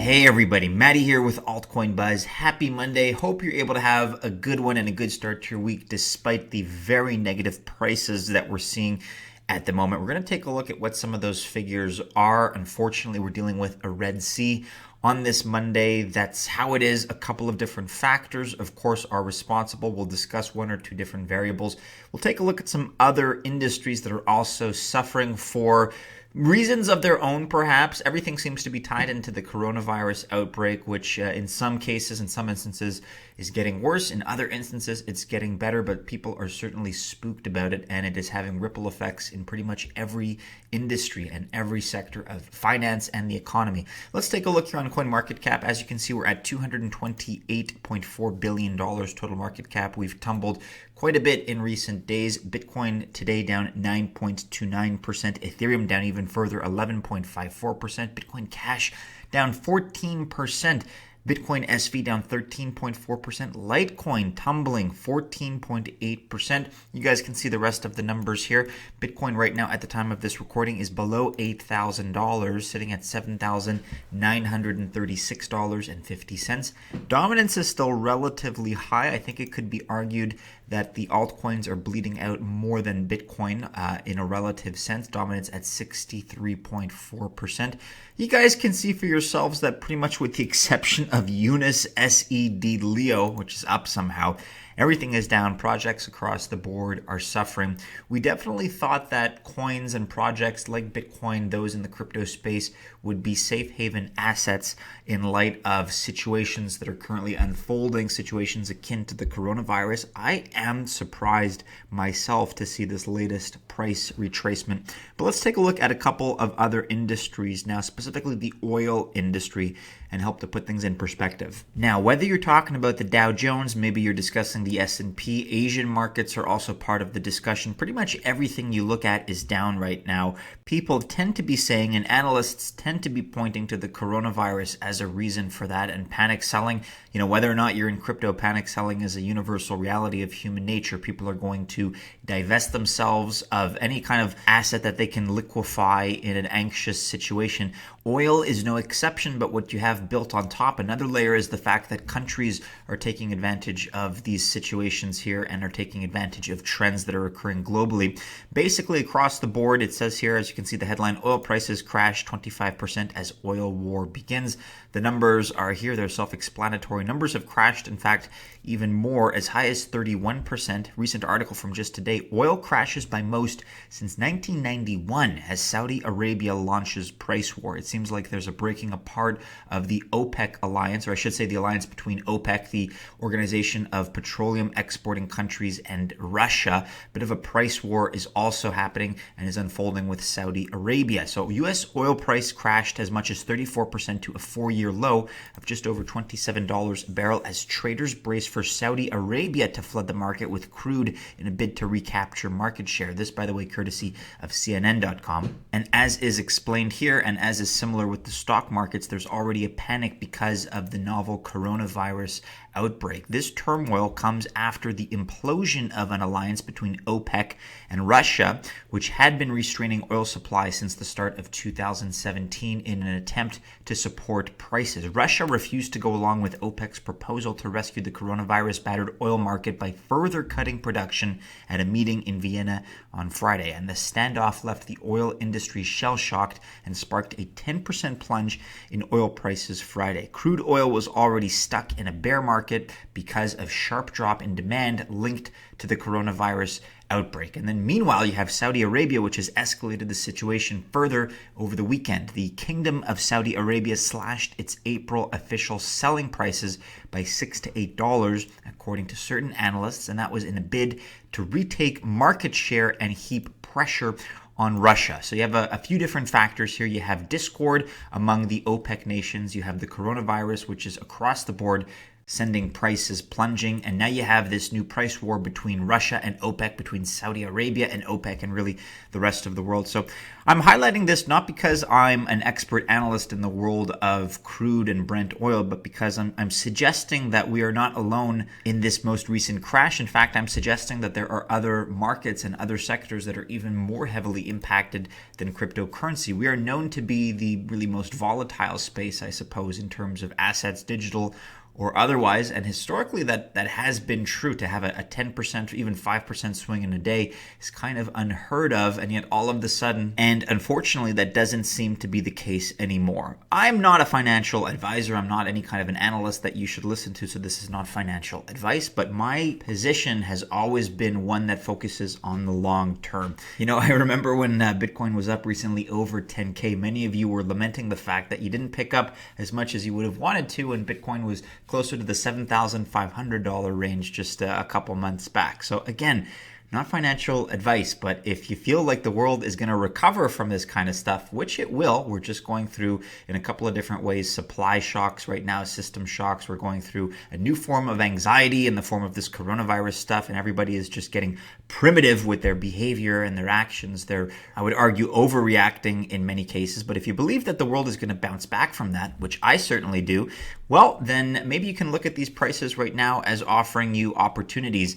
Hey everybody, Maddie here with Altcoin Buzz. Happy Monday. Hope you're able to have a good one and a good start to your week despite the very negative prices that we're seeing at the moment. We're going to take a look at what some of those figures are. Unfortunately, we're dealing with a Red Sea on this Monday. That's how it is. A couple of different factors, of course, are responsible. We'll discuss one or two different variables. We'll take a look at some other industries that are also suffering for reasons of their own, perhaps. Everything seems to be tied into the coronavirus outbreak, which in some cases, in some instances, is getting worse. In other instances, it's getting better, but people are certainly spooked about it, and it is having ripple effects in pretty much every industry and every sector of finance and the economy. Let's take a look here on CoinMarketCap. As you can see, we're at $228.4 billion total market cap. We've tumbled quite a bit in recent days. Bitcoin today down 9.29%. Ethereum down even further, 11.54%. Bitcoin Cash down 14%. Bitcoin SV down 13.4%. Litecoin tumbling 14.8%. You guys can see the rest of the numbers here. Bitcoin right now at the time of this recording is below $8,000, sitting at $7,936.50. Dominance is still relatively high. I think it could be argued that the altcoins are bleeding out more than Bitcoin in a relative sense. Dominance at 63.4%. You guys can see for yourselves that pretty much with the exception of Unis SED Leo, which is up somehow, everything is down. Projects across the board are suffering. We definitely thought that coins and projects like Bitcoin, those in the crypto space, would be safe haven assets in light of situations that are currently unfolding, situations akin to the coronavirus. I am surprised myself to see this latest price retracement. But let's take a look at a couple of other industries now, specifically the oil industry, and help to put things in perspective. Now, whether you're talking about the Dow Jones, maybe you're discussing the S&P, Asian markets are also part of the discussion. Pretty much everything you look at is down right now. People tend to be saying, and analysts tend to be pointing to the coronavirus as a reason for that, and panic selling. You know, whether or not you're in crypto, panic selling is a universal reality of human nature. People are going to divest themselves of any kind of asset that they can liquefy in an anxious situation. Oil is no exception, but what you have built on top, another layer, is the fact that countries are taking advantage of these situations here and are taking advantage of trends that are occurring globally. Basically, across the board, it says here, as you can see the headline, oil prices crash 25% as oil war begins. The numbers are here. They're self-explanatory. Numbers have crashed, in fact, even more, as high as 31%. Recent article from just today, oil crashes by most since 1991 as Saudi Arabia launches price war. It seems like there's a breaking apart of the OPEC alliance, or I should say the alliance between OPEC, the Organization of Petroleum Exporting Countries, and Russia. A bit of a price war is also happening and is unfolding with Saudi Arabia. So U.S. oil price crashed as much as 34% to a 4-year low of just over $27 a barrel as traders brace for Saudi Arabia to flood the market with crude in a bid to recapture market share. This, by the way, courtesy of CNN.com. And as is explained here, and as is similar with the stock markets, there's already a panic because of the novel coronavirus outbreak. This turmoil comes after the implosion of an alliance between OPEC and Russia, which had been restraining oil supply since the start of 2017 in an attempt to support prices. Russia refused to go along with OPEC's proposal to rescue the coronavirus-battered oil market by further cutting production at a meeting in Vienna on Friday, and the standoff left the oil industry shell-shocked and sparked a 10% plunge in oil prices Friday. Crude oil was already stuck in a bear market because of sharp drop in demand linked to the coronavirus outbreak. And then meanwhile, you have Saudi Arabia, which has escalated the situation further over the weekend. The Kingdom of Saudi Arabia slashed its April official selling prices by $6 to $8, according to certain analysts, and that was in a bid to retake market share and heap pressure on Russia. So you have a few different factors here. You have discord among the OPEC nations. You have the coronavirus, which is across the board sending prices plunging. And now you have this new price war between Russia and OPEC, between Saudi Arabia and OPEC, and really the rest of the world. So I'm highlighting this not because I'm an expert analyst in the world of crude and Brent oil, but because I'm suggesting that we are not alone in this most recent crash. In fact, I'm suggesting that there are other markets and other sectors that are even more heavily impacted than cryptocurrency. We are known to be the really most volatile space, I suppose, in terms of assets, digital or otherwise, and historically that has been true. To have a 10% or even 5% swing in a day is kind of unheard of, and yet all of a sudden, and unfortunately that doesn't seem to be the case anymore. I'm not a financial advisor, I'm not any kind of an analyst that you should listen to, so this is not financial advice, but my position has always been one that focuses on the long term. You know, I remember when Bitcoin was up recently over 10K, many of you were lamenting the fact that you didn't pick up as much as you would have wanted to, and Bitcoin was closer to the $7,500 range just a couple months back. So again, not financial advice, but if you feel like the world is going to recover from this kind of stuff, which it will, we're just going through in a couple of different ways, supply shocks right now, system shocks. We're going through a new form of anxiety in the form of this coronavirus stuff, and everybody is just getting primitive with their behavior and their actions. They're, I would argue, overreacting in many cases. But if you believe that the world is going to bounce back from that, which I certainly do, well, then maybe you can look at these prices right now as offering you opportunities,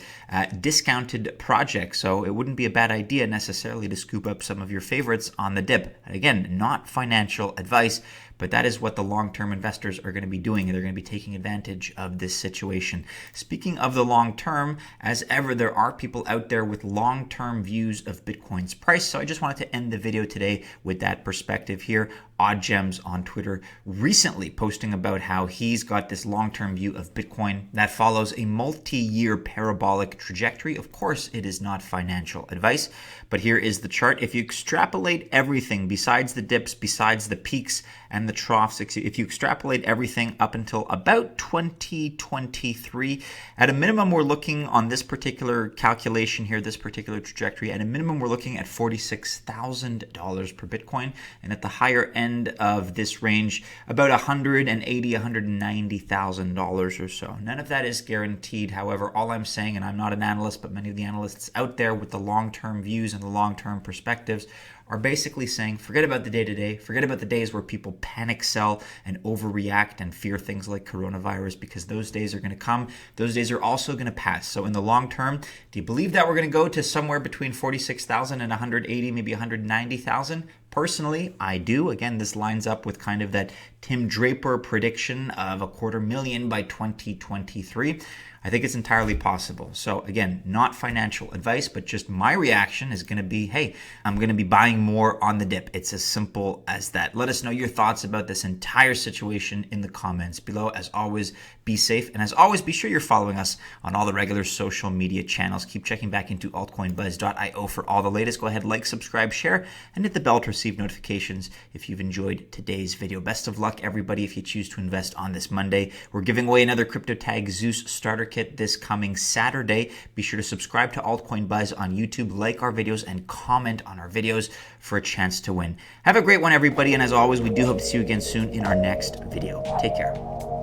discounted projects. So it wouldn't be a bad idea necessarily to scoop up some of your favorites on the dip. Again, not financial advice, but that is what the long-term investors are going to be doing. They're going to be taking advantage of this situation. Speaking of the long term, as ever, there are people out there with long-term views of Bitcoin's price. So I just wanted to end the video today with that perspective here. Oddgems on Twitter recently posting about how he's got this long-term view of Bitcoin that follows a multi-year parabolic trajectory. Of course, it is not financial advice, but here is the chart. If you extrapolate everything besides the dips, besides the peaks and the troughs, if you extrapolate everything up until about 2023, at a minimum, we're looking on this particular calculation here, this particular trajectory, at a minimum, we're looking at $46,000 per Bitcoin. And at the higher end of this range, about $180,000, $190,000 or so. None of that is guaranteed. However, all I'm saying, and I'm not an analyst, but many of the analysts out there with the long-term views and the long-term perspectives are basically saying, forget about the day-to-day, forget about the days where people panic sell and overreact and fear things like coronavirus, because those days are going to come. Those days are also going to pass. So in the long term, do you believe that we're going to go to somewhere between 46,000 and 180, maybe 190,000? Personally, I do. Again, this lines up with kind of that Tim Draper prediction of 250,000 by 2023. I think it's entirely possible. So again, not financial advice, but just my reaction is going to be, hey, I'm going to be buying more on the dip. It's as simple as that. Let us know your thoughts about this entire situation in the comments below. As always, be safe. And as always, be sure you're following us on all the regular social media channels. Keep checking back into altcoinbuzz.io for all the latest. Go ahead, like, subscribe, share, and hit the bell to receive notifications if you've enjoyed today's video. Best of luck, everybody, if you choose to invest on this Monday. We're giving away another CryptoTag Zeus starter kit this coming Saturday. Be sure to subscribe to Altcoin Buzz on YouTube, like our videos, and comment on our videos for a chance to win. Have a great one, everybody, and as always, we do hope to see you again soon in our next video. Take care.